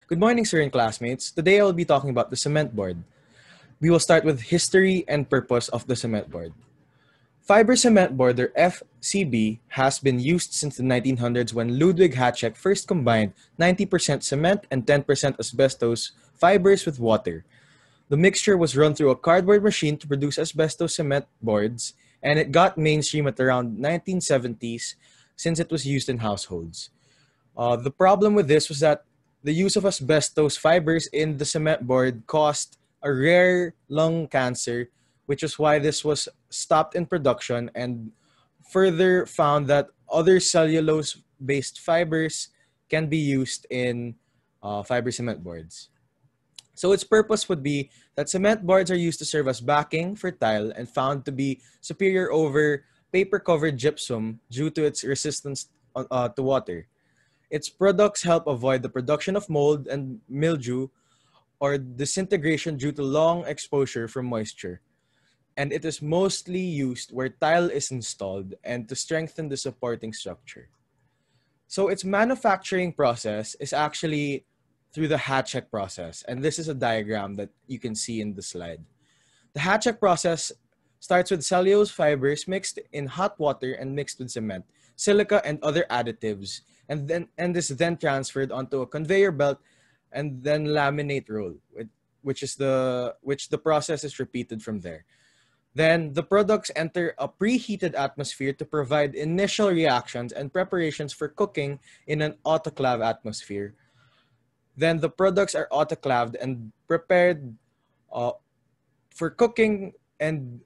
Good morning, sir and classmates. Today I will be talking about the cement board. We will start with history and purpose of the cement board. Fiber cement board, or FCB, has been used since the 1900s when Ludwig Hatschek first combined 90% cement and 10% asbestos fibers with water. The mixture was run through a cardboard machine to produce asbestos cement boards, and it got mainstream at around 1970s since it was used in households. The problem with this was that the use of asbestos fibers in the cement board caused a rare lung cancer, which is why this was stopped in production and further found that other cellulose based fibers can be used in fiber cement boards. So its purpose would be that cement boards are used to serve as backing for tile and found to be superior over paper covered gypsum due to its resistance to water. Its products help avoid the production of mold and mildew or disintegration due to long exposure from moisture. And it is mostly used where tile is installed and to strengthen the supporting structure. So its manufacturing process is actually through the Hatchek process. And this is a diagram that you can see in the slide. The Hatchek process starts with cellulose fibers mixed in hot water and mixed with cement, silica, and other additives, and is then transferred onto a conveyor belt and then laminate roll, which the process is repeated from there. Then the products enter a preheated atmosphere to provide initial reactions and preparations for cooking in an autoclave atmosphere. Then the products are autoclaved and prepared for cooking and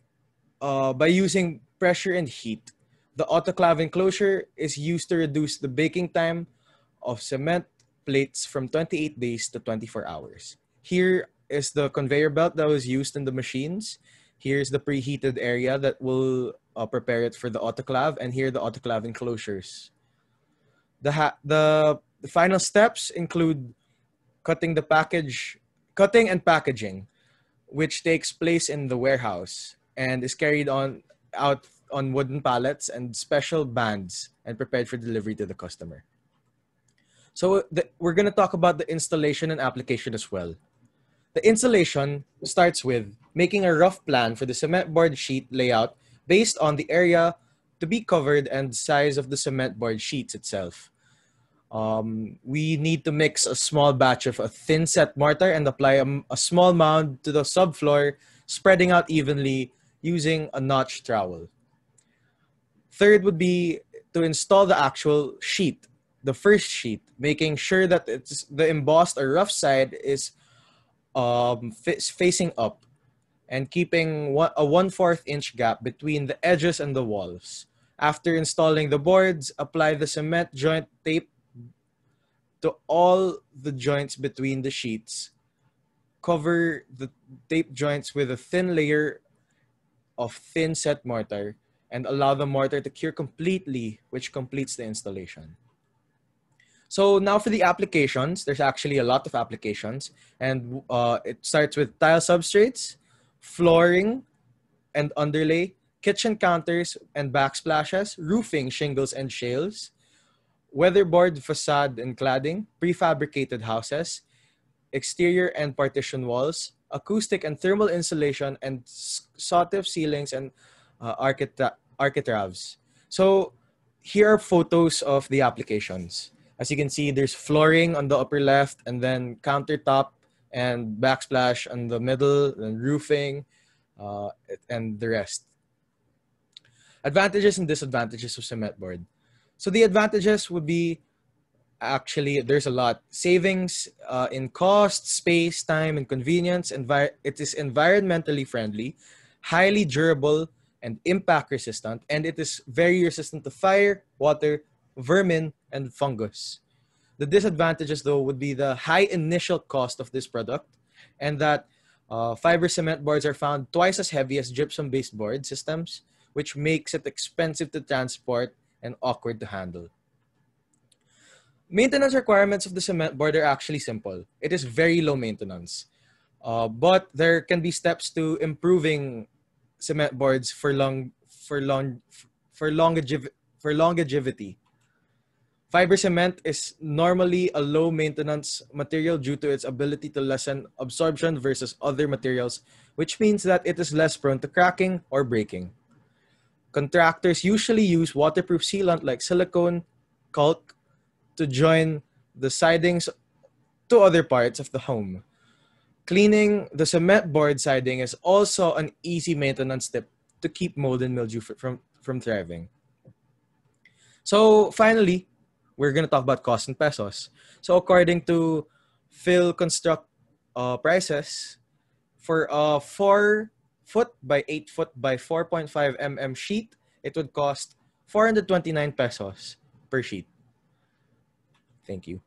by using pressure and heat. The autoclave enclosure is used to reduce the baking time of cement plates from 28 days to 24 hours. Here is the conveyor belt that was used in the machines. Here's the preheated area that will prepare it for the autoclave, and here the autoclave enclosures. The final steps include cutting and packaging, which takes place in the warehouse and is carried out on wooden pallets and special bands and prepared for delivery to the customer. So we're going to talk about the installation and application as well. The installation starts with making a rough plan for the cement board sheet layout based on the area to be covered and size of the cement board sheets itself. We need to mix a small batch of a thin set mortar and apply a small mound to the subfloor, spreading out evenly using a notch trowel. Third would be to install the actual sheet, the first sheet, making sure that the embossed or rough side is facing up and keeping a 1/4 inch gap between the edges and the walls. After installing the boards, apply the cement joint tape to all the joints between the sheets. Cover the tape joints with a thin layer of thin set mortar and allow the mortar to cure completely, which completes the installation. So now for the applications, there's actually a lot of applications, and it starts with tile substrates, flooring and underlay, kitchen counters and backsplashes, roofing, shingles and shales, weatherboard facade and cladding, prefabricated houses, exterior and partition walls, acoustic and thermal insulation, and SOTIF ceilings and architraves. So here are photos of the applications. As you can see, there's flooring on the upper left, and then countertop and backsplash on the middle, and roofing, and the rest. Advantages and disadvantages of cement board. So the advantages would be, actually, there's a lot. Savings in cost, space, time, and convenience. It is environmentally friendly, highly durable, and impact resistant, and it is very resistant to fire, water, vermin, and fungus. The disadvantages, though, would be the high initial cost of this product, and that fiber cement boards are found twice as heavy as gypsum-based board systems, which makes it expensive to transport and awkward to handle. Maintenance requirements of the cement board are actually simple. It is very low maintenance, but there can be steps to improving cement boards for longevity. Fiber cement is normally a low maintenance material due to its ability to lessen absorption versus other materials, which means that it is less prone to cracking or breaking. Contractors usually use waterproof sealant like silicone, caulk to join the sidings to other parts of the home. Cleaning the cement board siding is also an easy maintenance tip to keep mold and mildew from thriving. So finally, we're going to talk about cost in pesos. So according to Phil Construct prices, for a 4 foot by 8 foot by 4.5 mm sheet, it would cost 429 pesos per sheet. Thank you.